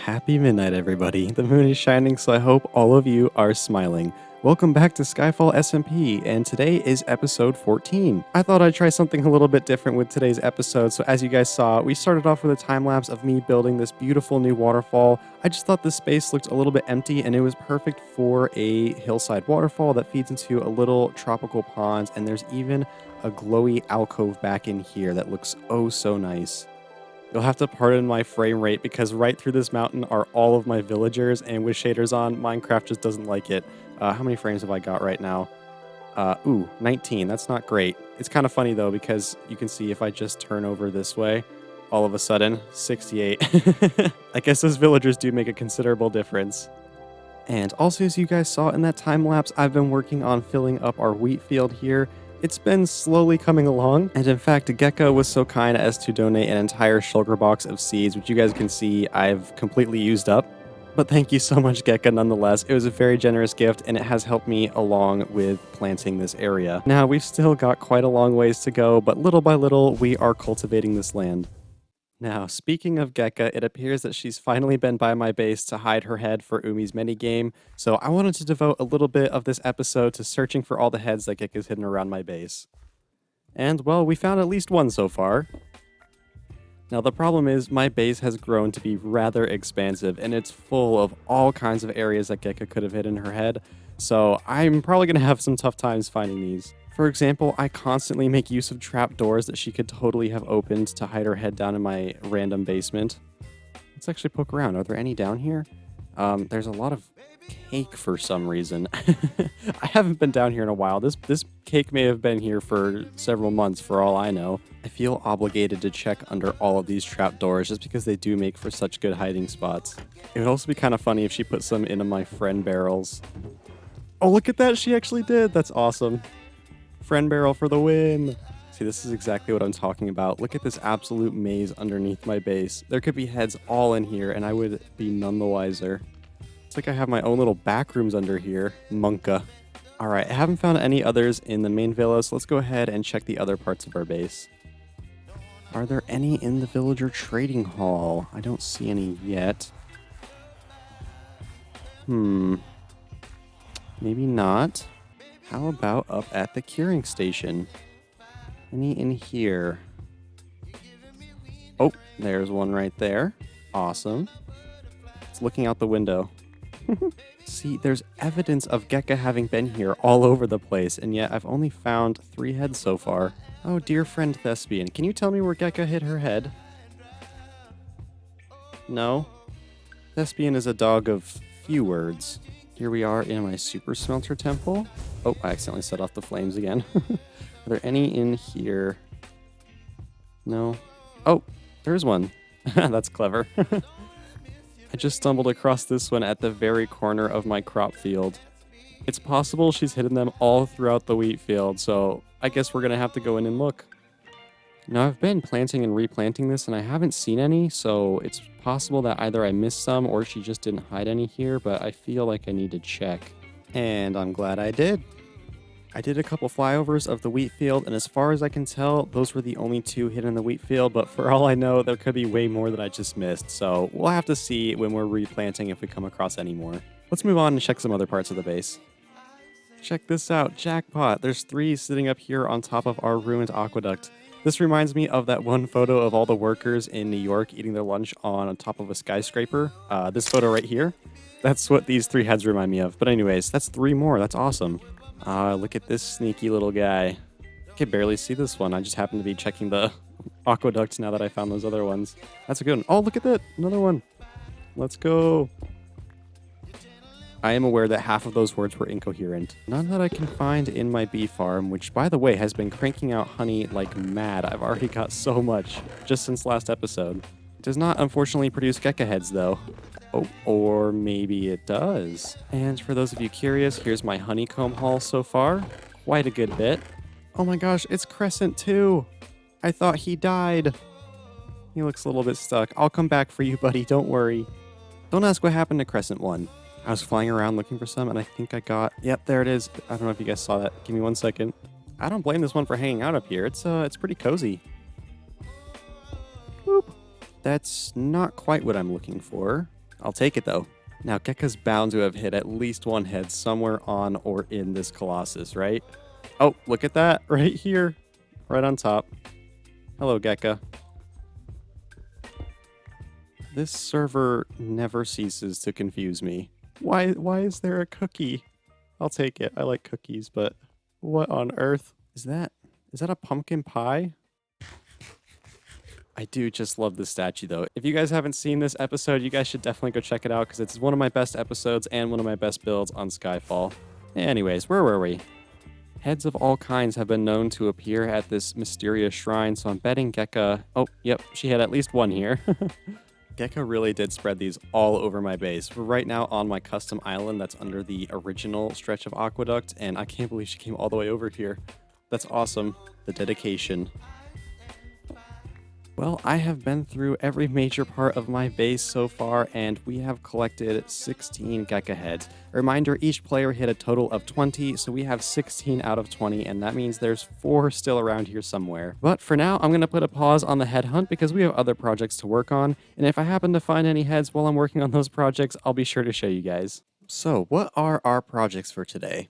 Happy midnight, everybody. The moon is shining, so I hope all of you are smiling. Welcome back to Skyfall SMP, and today is episode 14. I thought I'd try something a little bit different with today's episode, so as you guys saw, we started off with a time-lapse of me building this beautiful new waterfall. I just thought the space looked a little bit empty, and it was perfect for a hillside waterfall that feeds into a little tropical pond, and there's even a glowy alcove back in here that looks oh so nice. You'll have to pardon my frame rate because right through this mountain are all of my villagers, and with shaders on, Minecraft just doesn't like it. How many frames have I got right now? 19. That's not great. It's kind of funny though because you can see if I just turn over this way, all of a sudden, 68. I guess those villagers do make a considerable difference. And also, as you guys saw in that time lapse, I've been working on filling up our wheat field here. It's been slowly coming along, and in fact, Gekko was so kind as to donate an entire sugar box of seeds, which you guys can see I've completely used up. But thank you so much, Gekko, nonetheless. It was a very generous gift, and it has helped me along with planting this area. Now, we've still got quite a long ways to go, but little by little, we are cultivating this land. Now, speaking of Gekka, it appears that she's finally been by my base to hide her head for Umi's minigame, so I wanted to devote a little bit of this episode to searching for all the heads that Gekka's hidden around my base. And, well, we found at least one so far. Now, the problem is my base has grown to be rather expansive, and it's full of all kinds of areas that Gekka could have hidden her head, so I'm probably going to have some tough times finding these. For example, I constantly make use of trap doors that she could totally have opened to hide her head down in my random basement. Let's actually poke around. Are there any down here? There's a lot of cake for some reason. I haven't been down here in a while. This cake may have been here for several months for all I know. I feel obligated to check under all of these trap doors just because they do make for such good hiding spots. It would also be kind of funny if she put some into my friend barrels. Oh, look at that. She actually did. That's awesome. Friend barrel for the win! See, this is exactly what I'm talking about. Look at this absolute maze underneath my base. There could be heads all in here, and I would be none the wiser. It's like I have my own little back rooms under here. Monka. Alright, I haven't found any others in the main villa, so let's go ahead and check the other parts of our base. Are there any in the villager trading hall? I don't see any yet. Maybe not. How about up at the curing station? Any in here? Oh, there's one right there. Awesome. It's looking out the window. See, there's evidence of Gekka having been here all over the place, and yet I've only found 3 heads so far. Oh, dear friend Thespian, can you tell me where Gekka hid her head? No? Thespian is a dog of few words. Here we are in my super smelter temple. Oh, I accidentally set off the flames again. Are there any in here? No. Oh, there's one. That's clever. I just stumbled across this one at the very corner of my crop field. It's possible she's hidden them all throughout the wheat field, so I guess we're gonna have to go in and look. Now, I've been planting and replanting this, and I haven't seen any, so it's possible that either I missed some or she just didn't hide any here, but I feel like I need to check. And I'm glad I did. I did a couple flyovers of the wheat field, and as far as I can tell, those were the only 2 hidden in the wheat field, but for all I know, there could be way more that I just missed, so we'll have to see when we're replanting if we come across any more. Let's move on and check some other parts of the base. Check this out, jackpot! There's 3 sitting up here on top of our ruined aqueduct. This reminds me of that one photo of all the workers in New York eating their lunch on top of a skyscraper. This photo right here. That's what these 3 heads remind me of. But anyways, that's 3 more. That's awesome. Look at this sneaky little guy. I can barely see this one. I just happen to be checking the aqueduct now that I found those other ones. That's a good one. Oh, look at that. Another one. Let's go. I am aware that half of those words were incoherent. None that I can find in my bee farm, which, by the way, has been cranking out honey like mad. I've already got so much just since last episode. It does not, unfortunately, produce Gekka heads, though. Oh, or maybe it does. And for those of you curious, here's my honeycomb haul so far. Quite a good bit. Oh my gosh, it's Crescent too. I thought he died. He looks a little bit stuck. I'll come back for you, buddy. Don't worry. Don't ask what happened to Crescent 1. I was flying around looking for some, and I think I got... Yep, there it is. I don't know if you guys saw that. Give me 1 second. I don't blame this one for hanging out up here. It's pretty cozy. Boop. That's not quite what I'm looking for. I'll take it though. Now, Gekka's bound to have hit at least one head somewhere on or in this Colossus, right? Oh, look at that, right here, right on top. Hello, Gekka. This server never ceases to confuse me. Why is there a cookie? I'll take it. I like cookies, but what on earth? Is that a pumpkin pie? I do just love the statue though. If you guys haven't seen this episode, you guys should definitely go check it out because it's one of my best episodes and one of my best builds on Skyfall. Anyways, where were we? Heads of all kinds have been known to appear at this mysterious shrine, so I'm betting Gekka... Oh, yep, she had at least one here. Gekka really did spread these all over my base. We're right now on my custom island that's under the original stretch of aqueduct, and I can't believe she came all the way over here. That's awesome. The dedication. Well, I have been through every major part of my base so far, and we have collected 16 Gekka Heads. A reminder, each player hit a total of 20, so we have 16 out of 20, and that means there's 4 still around here somewhere. But for now, I'm going to put a pause on the head hunt because we have other projects to work on, and if I happen to find any heads while I'm working on those projects, I'll be sure to show you guys. So, what are our projects for today?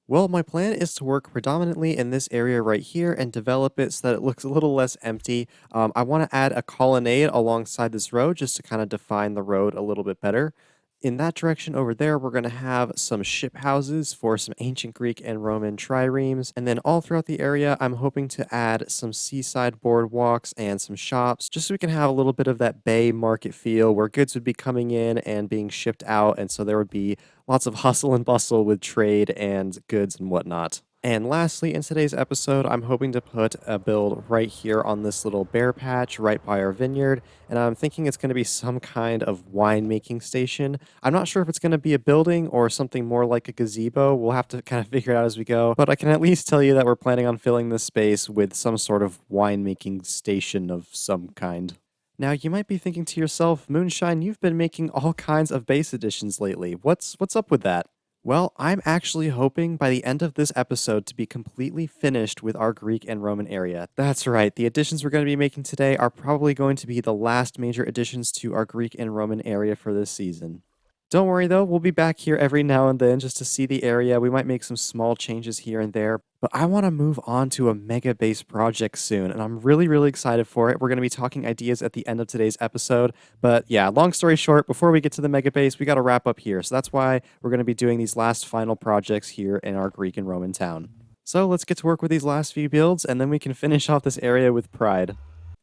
Well, my plan is to work predominantly in this area right here and develop it so that it looks a little less empty. I want to add a colonnade alongside this road just to kind of define the road a little bit better. In that direction over there, we're going to have some ship houses for some ancient Greek and Roman triremes. And then all throughout the area, I'm hoping to add some seaside boardwalks and some shops, just so we can have a little bit of that bay market feel where goods would be coming in and being shipped out. And so there would be lots of hustle and bustle with trade and goods and whatnot. And lastly, in today's episode, I'm hoping to put a build right here on this little bear patch right by our vineyard. And I'm thinking it's going to be some kind of winemaking station. I'm not sure if it's going to be a building or something more like a gazebo. We'll have to kind of figure it out as we go. But I can at least tell you that we're planning on filling this space with some sort of winemaking station of some kind. Now, you might be thinking to yourself, Moonshine, you've been making all kinds of base additions lately. What's up with that? Well, I'm actually hoping by the end of this episode to be completely finished with our Greek and Roman area. That's right, the additions we're going to be making today are probably going to be the last major additions to our Greek and Roman area for this season. Don't worry though, we'll be back here every now and then just to see the area. We might make some small changes here and there, but I want to move on to a mega base project soon, and I'm really excited for it. We're going to be talking ideas at the end of today's episode, but yeah, long story short, before we get to the mega base, we got to wrap up here. So that's why we're going to be doing these last final projects here in our Greek and Roman town. So let's get to work with these last few builds, and then we can finish off this area with pride.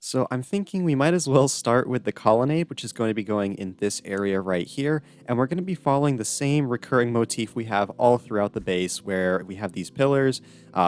So I'm thinking we might as well start with the colonnade, which is going to be going in this area right here. And we're going to be following the same recurring motif we have all throughout the base, where we have these pillars.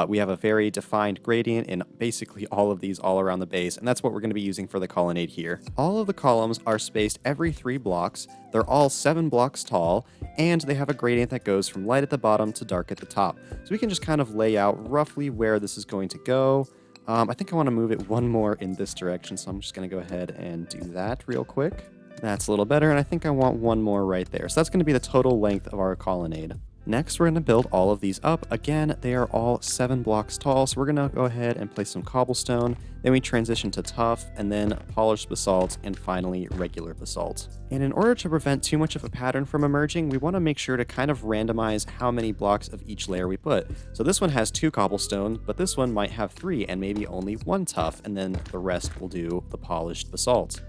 We have a very defined gradient in basically all of these all around the base. And that's what we're going to be using for the colonnade here. All of the columns are spaced every 3 blocks. They're all 7 blocks tall, and they have a gradient that goes from light at the bottom to dark at the top. So we can just kind of lay out roughly where this is going to go. I think I want to move it one more in this direction, so I'm just going to go ahead and do that real quick. That's a little better, and I think I want one more right there. So that's going to be the total length of our colonnade. Next, we're going to build all of these up. Again, they are all 7 blocks tall, so we're going to go ahead and place some cobblestone. Then we transition to tuff, and then polished basalt, and finally regular basalt. And in order to prevent too much of a pattern from emerging, we want to make sure to kind of randomize how many blocks of each layer we put. So this one has 2 cobblestone, but this one might have 3 and maybe only 1 tuff, and then the rest will do the polished basalt.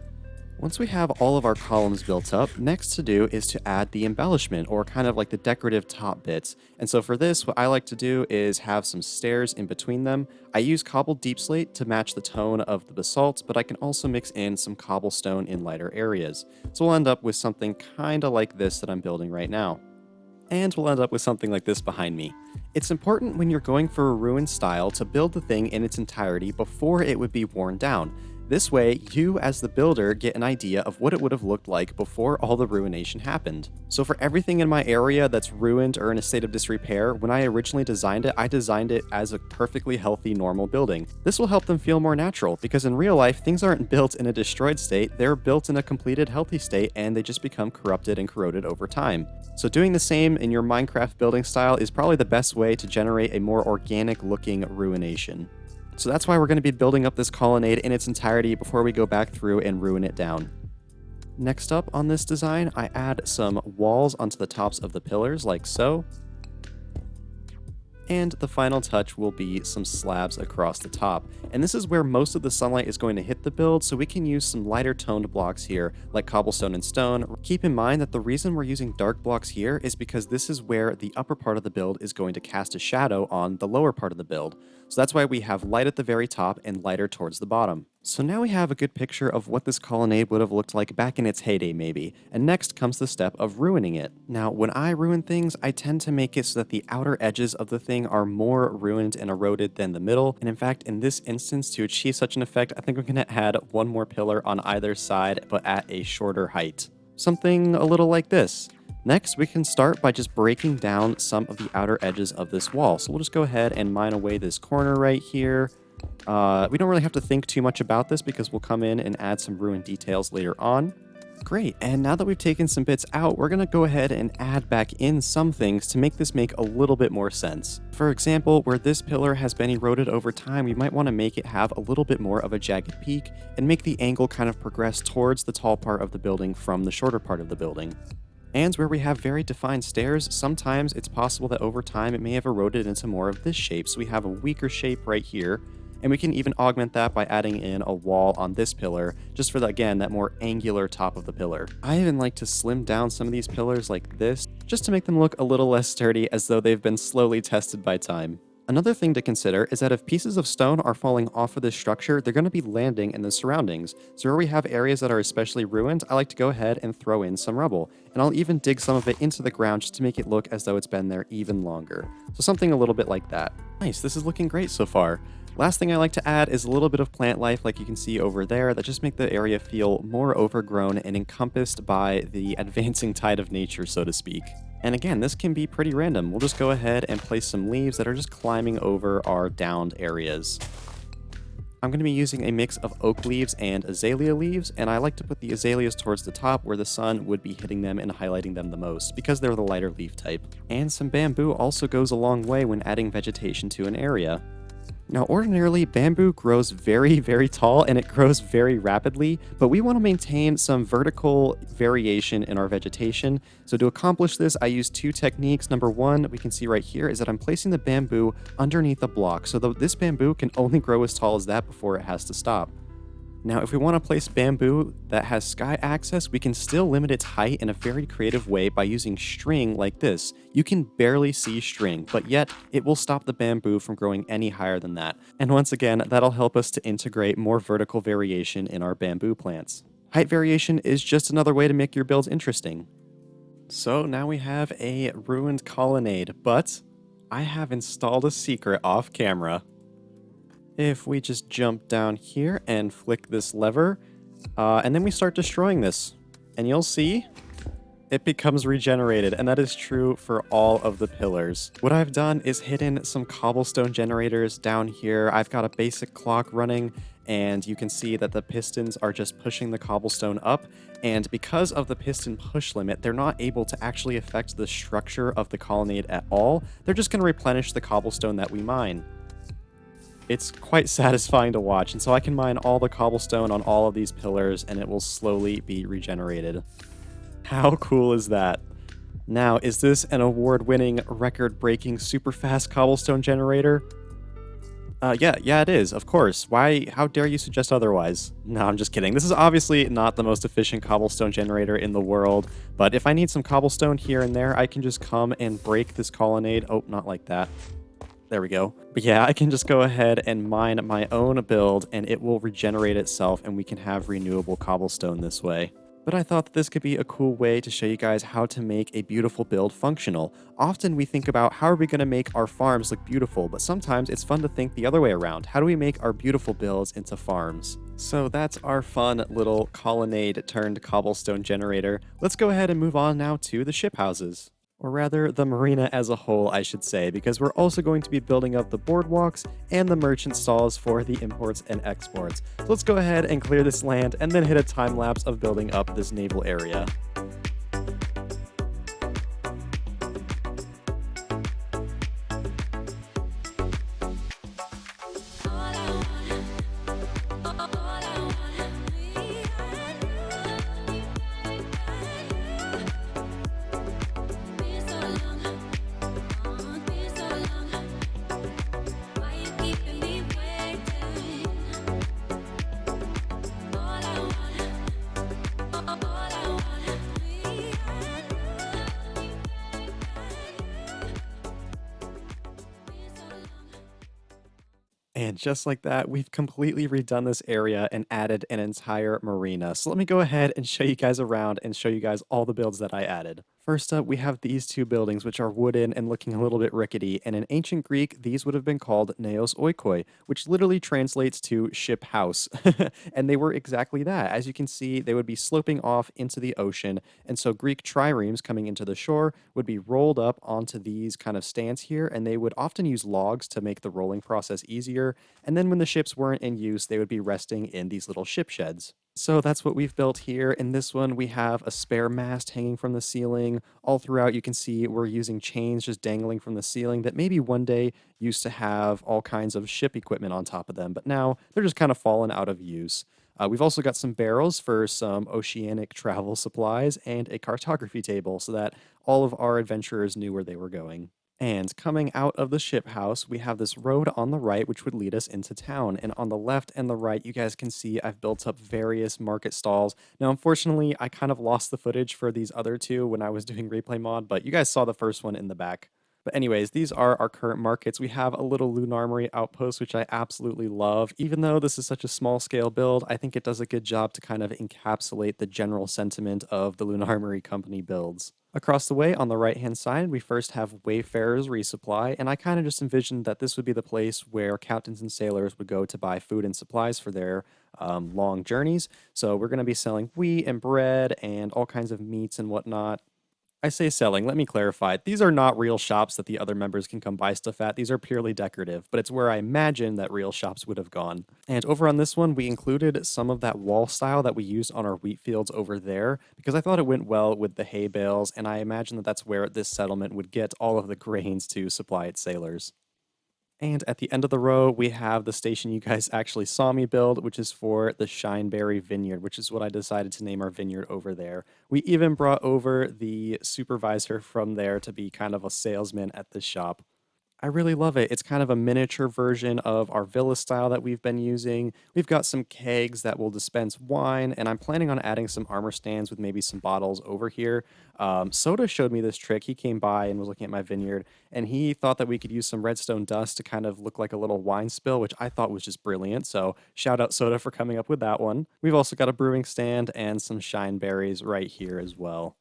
Once we have all of our columns built up, next to do is to add the embellishment, or kind of like the decorative top bits. And so for this, what I like to do is have some stairs in between them. I use cobbled deep slate to match the tone of the basalt, but I can also mix in some cobblestone in lighter areas. So we'll end up with something kind of like this that I'm building right now. And we'll end up with something like this behind me. It's important when you're going for a ruined style to build the thing in its entirety before it would be worn down. This way, you as the builder get an idea of what it would have looked like before all the ruination happened. So for everything in my area that's ruined or in a state of disrepair, when I originally designed it, I designed it as a perfectly healthy, normal building. This will help them feel more natural, because in real life, things aren't built in a destroyed state, they're built in a completed, healthy state, and they just become corrupted and corroded over time. So doing the same in your Minecraft building style is probably the best way to generate a more organic looking ruination. So that's why we're going to be building up this colonnade in its entirety before we go back through and ruin it down. Next up on this design, I add some walls onto the tops of the pillars like so. And the final touch will be some slabs across the top. And this is where most of the sunlight is going to hit the build, so we can use some lighter toned blocks here, like cobblestone and stone. Keep in mind that the reason we're using dark blocks here is because this is where the upper part of the build is going to cast a shadow on the lower part of the build. So that's why we have light at the very top and lighter towards the bottom. So now we have a good picture of what this colonnade would have looked like back in its heyday maybe, and next comes the step of ruining it. Now when I ruin things, I tend to make it so that the outer edges of the thing are more ruined and eroded than the middle, and in fact in this instance to achieve such an effect I think I'm going to add one more pillar on either side but at a shorter height. Something a little like this. Next, we can start by just breaking down some of the outer edges of this wall. So we'll just go ahead and mine away this corner right here. We don't really have to think too much about this because we'll come in and add some ruined details later on. Great, and now that we've taken some bits out, we're gonna go ahead and add back in some things to make this make a little bit more sense. For example, where this pillar has been eroded over time, we might want to make it have a little bit more of a jagged peak and make the angle kind of progress towards the tall part of the building from the shorter part of the building. And where we have very defined stairs, sometimes it's possible that over time it may have eroded into more of this shape, so we have a weaker shape right here. And we can even augment that by adding in a wall on this pillar, just for, again, that more angular top of the pillar. I even like to slim down some of these pillars like this, just to make them look a little less sturdy as though they've been slowly tested by time. Another thing to consider is that if pieces of stone are falling off of this structure, they're going to be landing in the surroundings. So where we have areas that are especially ruined, I like to go ahead and throw in some rubble. And I'll even dig some of it into the ground just to make it look as though it's been there even longer. So something a little bit like that. Nice, this is looking great so far. Last thing I like to add is a little bit of plant life like you can see over there that just make the area feel more overgrown and encompassed by the advancing tide of nature, so to speak. And again, this can be pretty random. We'll just go ahead and place some leaves that are just climbing over our downed areas. I'm going to be using a mix of oak leaves and azalea leaves, and I like to put the azaleas towards the top where the sun would be hitting them and highlighting them the most, because they're the lighter leaf type. And some bamboo also goes a long way when adding vegetation to an area. Now, ordinarily, bamboo grows very, very tall and it grows very rapidly, but we want to maintain some vertical variation in our vegetation. So to accomplish this, I use two techniques. Number one, we can see right here, is that I'm placing the bamboo underneath a block, so that this bamboo can only grow as tall as that before it has to stop. Now, if we want to place bamboo that has sky access, we can still limit its height in a very creative way by using string like this. You can barely see string, but yet it will stop the bamboo from growing any higher than that. And once again, that'll help us to integrate more vertical variation in our bamboo plants. Height variation is just another way to make your builds interesting. So now we have a ruined colonnade, but I have installed a secret off camera. If we just jump down here and flick this lever, and then we start destroying this, and you'll see it becomes regenerated, and that is true for all of the pillars. What I've done is hidden some cobblestone generators down here. I've got a basic clock running, and you can see that the pistons are just pushing the cobblestone up, and because of the piston push limit, they're not able to actually affect the structure of the colonnade at all. They're just going to replenish the cobblestone that we mine. It's quite satisfying to watch, and so I can mine all the cobblestone on all of these pillars and it will slowly be regenerated. How cool is that? Now, is this an award-winning, record-breaking, super fast cobblestone generator? Yeah, it is, of course. Why? How dare you suggest otherwise? No, I'm just kidding. This is obviously not the most efficient cobblestone generator in the world, but if I need some cobblestone here and there, I can just come and break this colonnade. Oh, not like that. There we go. But yeah, I can just go ahead and mine my own build and it will regenerate itself and we can have renewable cobblestone this way. But I thought that this could be a cool way to show you guys how to make a beautiful build functional. Often we think about how are we going to make our farms look beautiful, but sometimes it's fun to think the other way around. How do we make our beautiful builds into farms? So that's our fun little colonnade turned cobblestone generator. Let's go ahead and move on now to the ship houses. Or rather, the marina as a whole, I should say, because we're also going to be building up the boardwalks and the merchant stalls for the imports and exports. So let's go ahead and clear this land and then hit a time lapse of building up this naval area. And just like that, we've completely redone this area and added an entire marina. So let me go ahead and show you guys around and show you guys all the builds that I added. First up, we have these two buildings, which are wooden and looking a little bit rickety. And in ancient Greek, these would have been called neos oikoi, which literally translates to ship house. And they were exactly that. As you can see, they would be sloping off into the ocean. And so Greek triremes coming into the shore would be rolled up onto these kind of stands here. And they would often use logs to make the rolling process easier. And then when the ships weren't in use, they would be resting in these little ship sheds. So that's what we've built here. In this one, we have a spare mast hanging from the ceiling. All throughout, you can see we're using chains just dangling from the ceiling that maybe one day used to have all kinds of ship equipment on top of them, but now they're just kind of fallen out of use. We've also got some barrels for some oceanic travel supplies and a cartography table so that all of our adventurers knew where they were going. And coming out of the ship house, we have this road on the right, which would lead us into town. And on the left and the right, you guys can see I've built up various market stalls. Now, unfortunately, I kind of lost the footage for these other two when I was doing replay mod, but you guys saw the first one in the back. But anyways, these are our current markets. We have a little Lunarmory outpost, which I absolutely love. Even though this is such a small scale build, I think it does a good job to kind of encapsulate the general sentiment of the Lunarmory company builds. Across the way on the right hand side, we first have Wayfarers Resupply, and I kind of just envisioned that this would be the place where captains and sailors would go to buy food and supplies for their long journeys. So we're going to be selling wheat and bread and all kinds of meats and whatnot. I say selling, let me clarify. These are not real shops that the other members can come buy stuff at. These are purely decorative, but it's where I imagine that real shops would have gone. And over on this one, we included some of that wall style that we used on our wheat fields over there because I thought it went well with the hay bales, and I imagine that that's where this settlement would get all of the grains to supply its sailors. And at the end of the row, we have the station you guys actually saw me build, which is for the Shineberry Vineyard, which is what I decided to name our vineyard over there. We even brought over the supervisor from there to be kind of a salesman at this shop. I really love it. It's kind of a miniature version of our villa style that we've been using. We've got some kegs that will dispense wine, and I'm planning on adding some armor stands with maybe some bottles over here. Soda showed me this trick. He came by and was looking at my vineyard, and he thought that we could use some redstone dust to kind of look like a little wine spill, which I thought was just brilliant. So shout out Soda for coming up with that one. We've also got a brewing stand and some shine berries right here as well.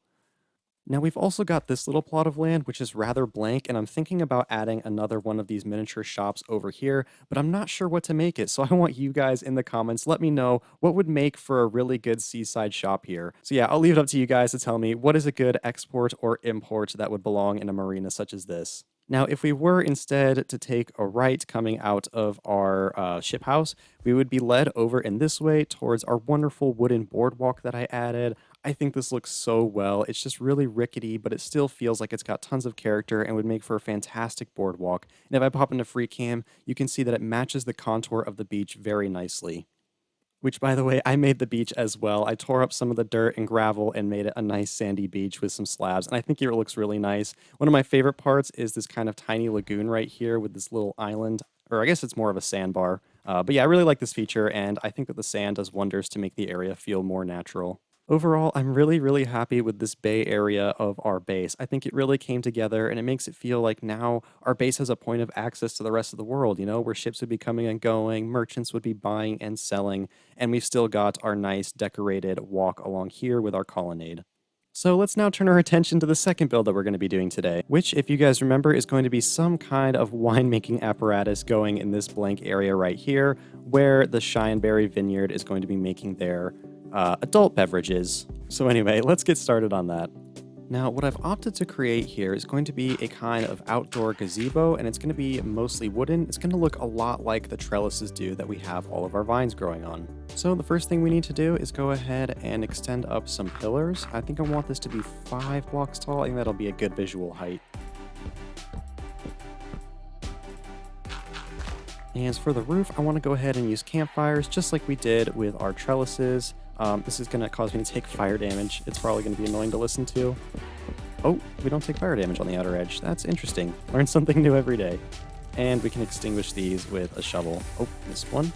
Now we've also got this little plot of land, which is rather blank, and I'm thinking about adding another one of these miniature shops over here, but I'm not sure what to make it. So I want you guys in the comments, let me know what would make for a really good seaside shop here. So yeah, I'll leave it up to you guys to tell me what is a good export or import that would belong in a marina such as this. Now, if we were instead to take a right coming out of our ship house, we would be led over in this way towards our wonderful wooden boardwalk that I added. I think this looks so well. It's just really rickety, but it still feels like it's got tons of character and would make for a fantastic boardwalk. And if I pop into free cam, you can see that it matches the contour of the beach very nicely. Which, by the way, I made the beach as well. I tore up some of the dirt and gravel and made it a nice sandy beach with some slabs, and I think it looks really nice. One of my favorite parts is this kind of tiny lagoon right here with this little island, or I guess it's more of a sandbar. But yeah, I really like this feature, and I think that the sand does wonders to make the area feel more natural. Overall, I'm really, really happy with this bay area of our base. I think it really came together and it makes it feel like now our base has a point of access to the rest of the world, you know, where ships would be coming and going, merchants would be buying and selling, and we've still got our nice decorated walk along here with our colonnade. So let's now turn our attention to the second build that we're going to be doing today, which, if you guys remember, is going to be some kind of winemaking apparatus going in this blank area right here, where the Shineberry Vineyard is going to be making their adult beverages. So anyway, let's get started on that. Now, what I've opted to create here is going to be a kind of outdoor gazebo, and it's going to be mostly wooden. It's going to look a lot like the trellises do that we have all of our vines growing on. So the first thing we need to do is go ahead and extend up some pillars. I think I want this to be 5 blocks tall. I think that'll be a good visual height. And as for the roof, I want to go ahead and use campfires just like we did with our trellises. This is going to cause me to take fire damage. It's probably going to be annoying to listen to. Oh, we don't take fire damage on the outer edge. That's interesting. Learn something new every day. And we can extinguish these with a shovel. Oh, missed one.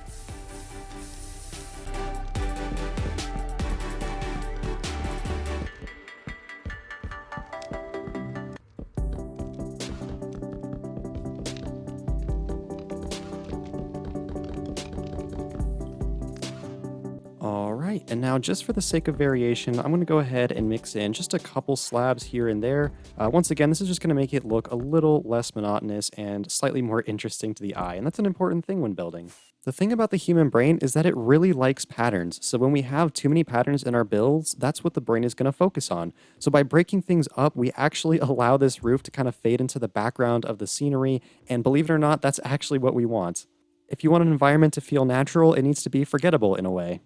right, and now just for the sake of variation, I'm going to go ahead and mix in just a couple slabs here and there. Once again, this is just going to make it look a little less monotonous and slightly more interesting to the eye, and that's an important thing when building. The thing about the human brain is that it really likes patterns, so when we have too many patterns in our builds, that's what the brain is going to focus on. So by breaking things up, we actually allow this roof to kind of fade into the background of the scenery, and believe it or not, that's actually what we want. If you want an environment to feel natural, it needs to be forgettable in a way.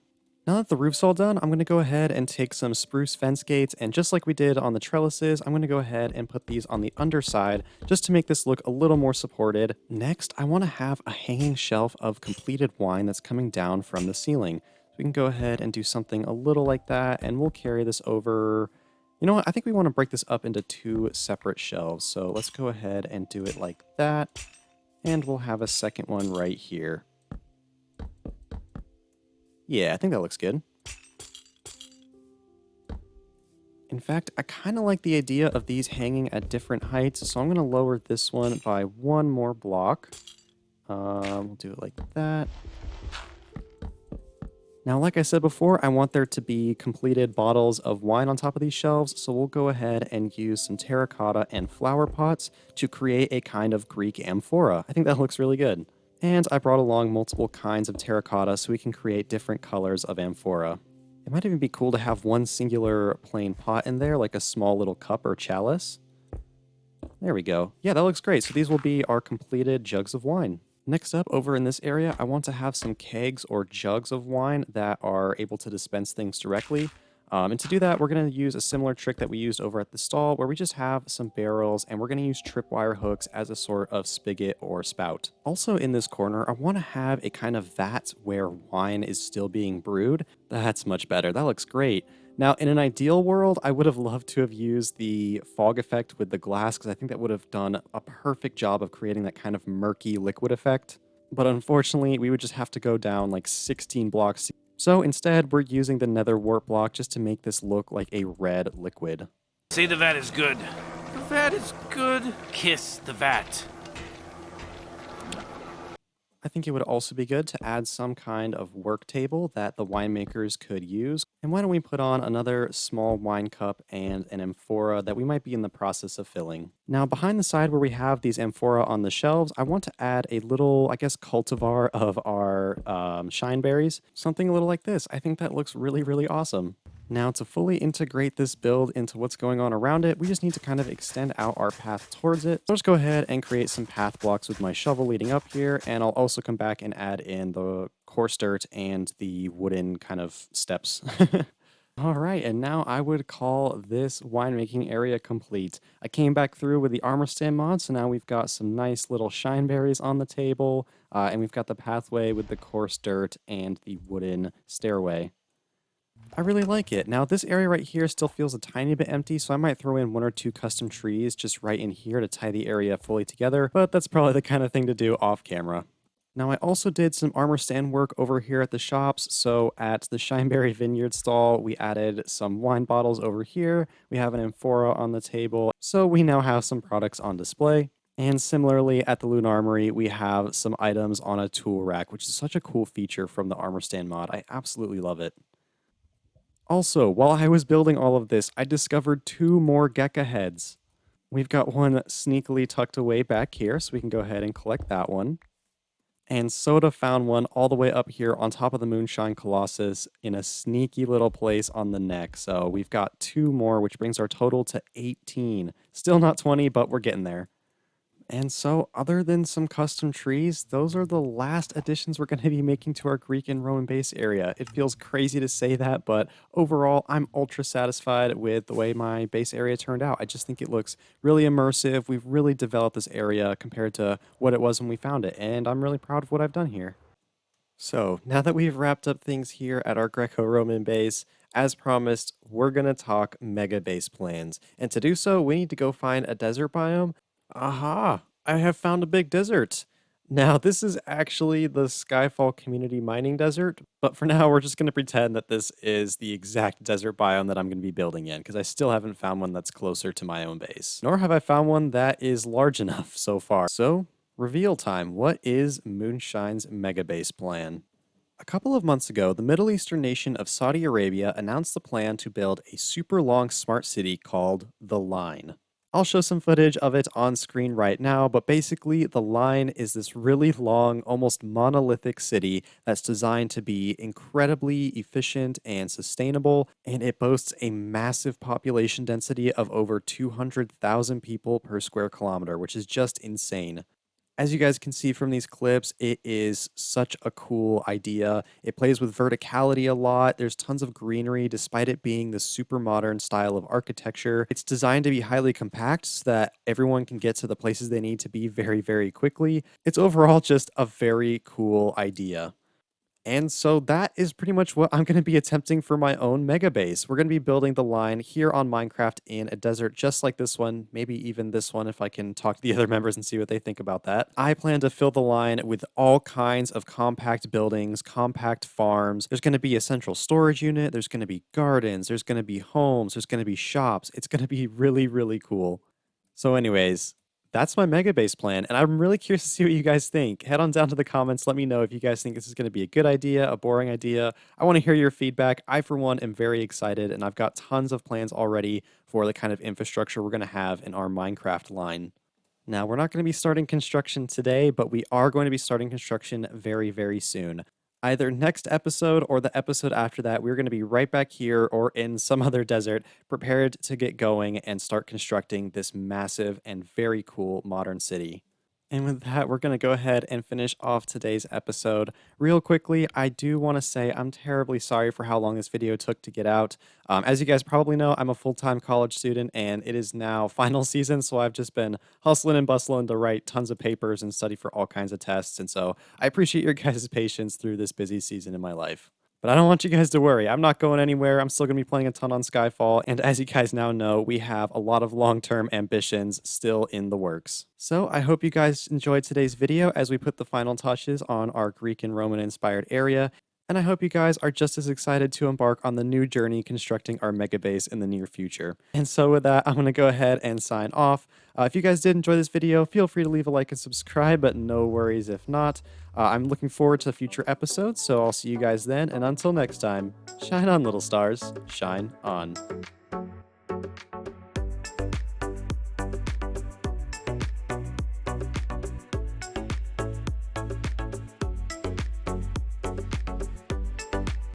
Now that the roof's all done, I'm going to go ahead and take some spruce fence gates, and just like we did on the trellises, I'm going to go ahead and put these on the underside just to make this look a little more supported. Next, I want to have a hanging shelf of completed wine that's coming down from the ceiling. So we can go ahead and do something a little like that, and we'll carry this over. You know what? I think we want to break this up into two separate shelves, so let's go ahead and do it like that, and we'll have a second one right here. Yeah, I think that looks good. In fact, I kind of like the idea of these hanging at different heights, so I'm going to lower this one by one more block. We'll do it like that. Now, like I said before, I want there to be completed bottles of wine on top of these shelves, so we'll go ahead and use some terracotta and flower pots to create a kind of Greek amphora. I think that looks really good. And I brought along multiple kinds of terracotta so we can create different colors of amphora. It might even be cool to have one singular plain pot in there, like a small little cup or chalice. There we go. Yeah, that looks great. So these will be our completed jugs of wine. Next up, over in this area, I want to have some kegs or jugs of wine that are able to dispense things directly. And to do that, we're going to use a similar trick that we used over at the stall, where we just have some barrels, and we're going to use tripwire hooks as a sort of spigot or spout. Also in this corner, I want to have a kind of vat where wine is still being brewed. That's much better. That looks great. Now, in an ideal world, I would have loved to have used the fog effect with the glass, because I think that would have done a perfect job of creating that kind of murky liquid effect. But unfortunately, we would just have to go down like 16 blocks. So instead, we're using the nether wart block just to make this look like a red liquid. Say the vat is good. The vat is good. Kiss the vat. I think it would also be good to add some kind of work table that the winemakers could use. And why don't we put on another small wine cup and an amphora that we might be in the process of filling. Now, behind the side where we have these amphora on the shelves, I want to add a little, I guess, cultivar of our shineberries. Something a little like this. I think that looks really, really awesome. Now, to fully integrate this build into what's going on around it, we just need to kind of extend out our path towards it. So I'll just go ahead and create some path blocks with my shovel leading up here, and I'll also come back and add in the coarse dirt and the wooden kind of steps. All right, and now I would call this winemaking area complete. I came back through with the armor stand mod, so now we've got some nice little shineberries on the table, and we've got the pathway with the coarse dirt and the wooden stairway. I really like it. Now, this area right here still feels a tiny bit empty, so I might throw in one or two custom trees just right in here to tie the area fully together, but that's probably the kind of thing to do off camera. Now, I also did some armor stand work over here at the shops. So at the Shineberry Vineyard stall, we added some wine bottles over here. We have an amphora on the table. So we now have some products on display. And similarly, at the Loon Armory, we have some items on a tool rack, which is such a cool feature from the armor stand mod. I absolutely love it. Also, while I was building all of this, I discovered two more Gekka Heads. We've got one sneakily tucked away back here, so we can go ahead and collect that one. And Soda found one all the way up here on top of the Moonshine Colossus in a sneaky little place on the neck. So we've got two more, which brings our total to 18. Still not 20, but we're getting there. And so, other than some custom trees, those are the last additions we're going to be making to our Greek and Roman base area. It feels crazy to say that, but overall, I'm ultra satisfied with the way my base area turned out. I just think it looks really immersive. We've really developed this area compared to what it was when we found it, and I'm really proud of what I've done here. So, now that we've wrapped up things here at our Greco-Roman base, as promised, we're going to talk mega base plans. And to do so, we need to go find a desert biome. Aha! I have found a big desert. Now, this is actually the Skyfall Community Mining Desert, but for now, we're just going to pretend that this is the exact desert biome that I'm going to be building in, because I still haven't found one that's closer to my own base. Nor have I found one that is large enough so far. So, reveal time. What is Moonshine's mega base plan? A couple of months ago, the Middle Eastern nation of Saudi Arabia announced the plan to build a super long smart city called the Line. I'll show some footage of it on screen right now, but basically, the Line is this really long, almost monolithic city that's designed to be incredibly efficient and sustainable, and it boasts a massive population density of over 200,000 people per square kilometer, which is just insane. As you guys can see from these clips, it is such a cool idea. It plays with verticality a lot. There's tons of greenery despite it being this super modern style of architecture. It's designed to be highly compact so that everyone can get to the places they need to be very, very quickly. It's overall just a very cool idea. And so that is pretty much what I'm going to be attempting for my own mega base. We're going to be building the Line here on Minecraft in a desert just like this one, maybe even this one if I can talk to the other members and see what they think about that. I plan to fill the Line with all kinds of compact buildings, compact farms. There's going to be a central storage unit, there's going to be gardens, there's going to be homes, there's going to be shops. It's going to be really, really cool. So anyways, that's my mega base plan, and I'm really curious to see what you guys think. Head on down to the comments, let me know if you guys think this is going to be a good idea, a boring idea. I want to hear your feedback. I, for one, am very excited, and I've got tons of plans already for the kind of infrastructure we're going to have in our Minecraft Line. Now, we're not going to be starting construction today, but we are going to be starting construction very, very soon. Either next episode or the episode after that, we're going to be right back here or in some other desert, prepared to get going and start constructing this massive and very cool modern city. And with that, we're going to go ahead and finish off today's episode. Real quickly, I do want to say I'm terribly sorry for how long this video took to get out. As you guys probably know, I'm a full-time college student, and it is now final season, so I've just been hustling and bustling to write tons of papers and study for all kinds of tests, and so I appreciate your guys' patience through this busy season in my life. But I don't want you guys to worry. I'm not going anywhere. I'm still going to be playing a ton on Skyfall. And as you guys now know, we have a lot of long-term ambitions still in the works. So I hope you guys enjoyed today's video as we put the final touches on our Greek and Roman inspired area. And I hope you guys are just as excited to embark on the new journey constructing our mega base in the near future. And so with that, I'm going to go ahead and sign off. If you guys did enjoy this video, feel free to leave a like and subscribe, but no worries if not. I'm looking forward to future episodes, so I'll see you guys then. And until next time, shine on, little stars. Shine on.